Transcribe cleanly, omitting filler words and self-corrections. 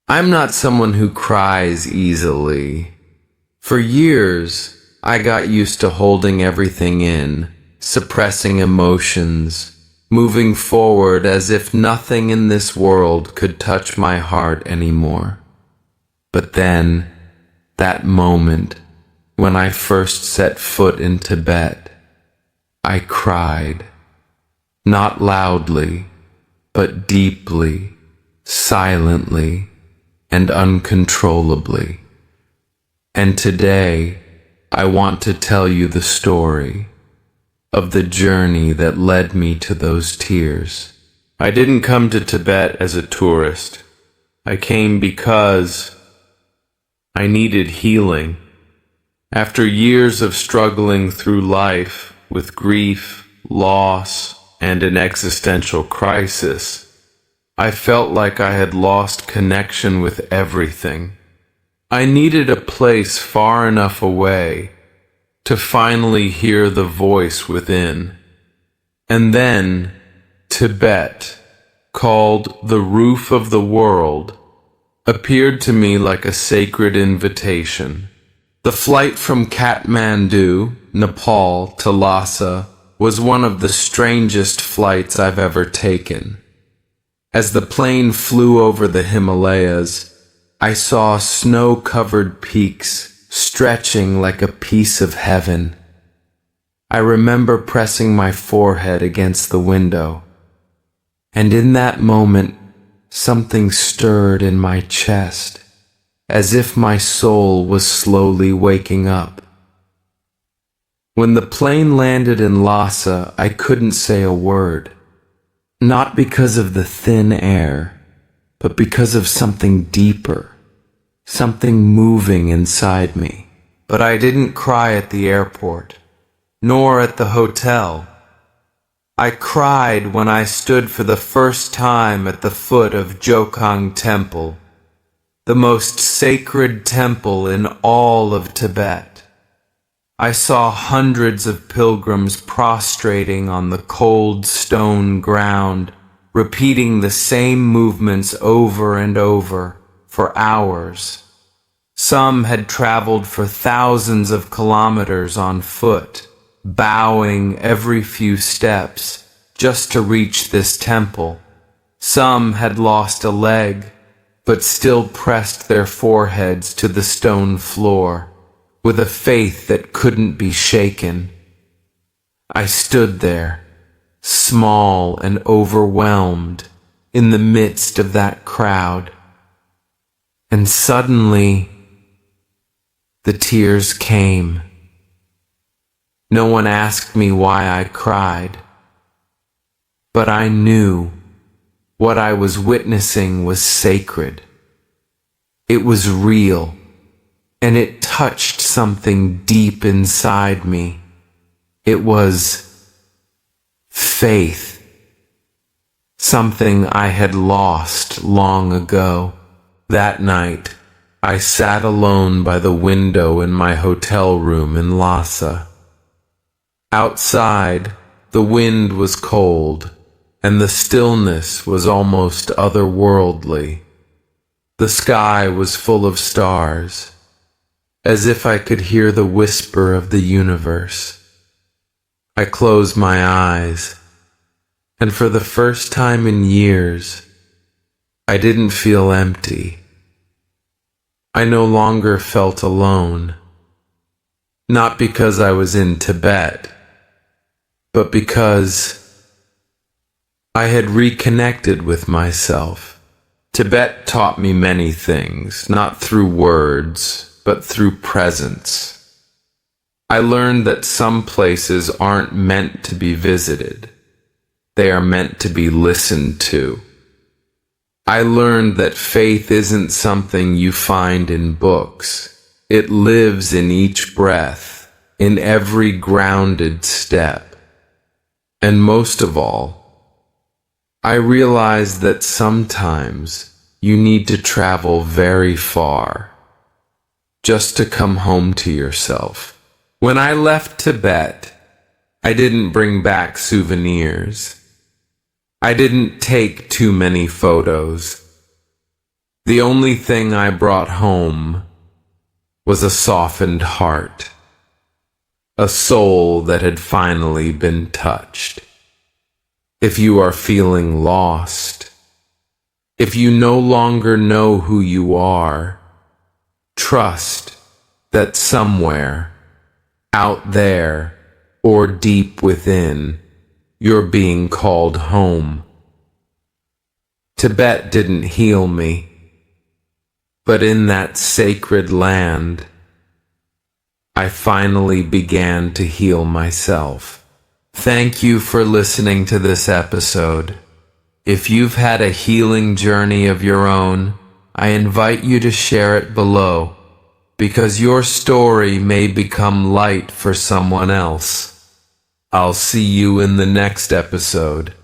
I'm not someone who cries easily. For years, I got used to holding everything in, suppressing emotions, moving forward as if nothing in this world could touch my heart anymore. But then, that moment, when I first set foot in Tibet, I cried. Not loudly, but deeply, silently, and uncontrollably. And today, I want to tell you the story of the journey that led me to those tears. I didn't come to Tibet as a tourist. I came because I needed healing. After years of struggling through life with grief, loss, and an existential crisis, I felt like I had lost connection with everything. I needed a place far enough away to finally hear the voice within. And then, Tibet, called the roof of the world, appeared to me like a sacred invitation. The flight from Kathmandu, Nepal, to Lhasa was one of the strangest flights I've ever taken. As the plane flew over the Himalayas, I saw snow-covered peaks stretching like a piece of heaven. I remember pressing my forehead against the window, and in that moment, something stirred in my chest, as if my soul was slowly waking up. When the plane landed in Lhasa, I couldn't say a word. Not because of the thin air, but because of something deeper, something moving inside me. But I didn't cry at the airport, nor at the hotel. I cried when I stood for the first time at the foot of Jokhang Temple, the most sacred temple in all of Tibet. I saw hundreds of pilgrims prostrating on the cold stone ground, repeating the same movements over and over for hours. Some had traveled for thousands of kilometers on foot, bowing every few steps just to reach this temple. Some had lost a leg, but still pressed their foreheads to the stone floor, with a faith that couldn't be shaken. I stood there, small and overwhelmed, in the midst of that crowd. And suddenly, the tears came. No one asked me why I cried, but I knew what I was witnessing was sacred. It was real, and it touched something deep inside me. It was faith, something I had lost long ago. That night, I sat alone by the window in my hotel room in Lhasa. Outside, the wind was cold, and the stillness was almost otherworldly. The sky was full of stars, as if I could hear the whisper of the universe. I closed my eyes, and for the first time in years, I didn't feel empty. I no longer felt alone, not because I was in Tibet, but because I had reconnected with myself. Tibet taught me many things, not through words, but through presence. I learned that some places aren't meant to be visited. They are meant to be listened to. I learned that faith isn't something you find in books. It lives in each breath, in every grounded step. And most of all, I realized that sometimes you need to travel very far just to come home to yourself. When I left Tibet, I didn't bring back souvenirs. I didn't take too many photos. The only thing I brought home was a softened heart, a soul that had finally been touched. If you are feeling lost, if you no longer know who you are, trust that somewhere, out there, or deep within, you're being called home. Tibet didn't heal me, but in that sacred land, I finally began to heal myself. Thank you for listening to this episode. If you've had a healing journey of your own, I invite you to share it below, because your story may become light for someone else. I'll see you in the next episode.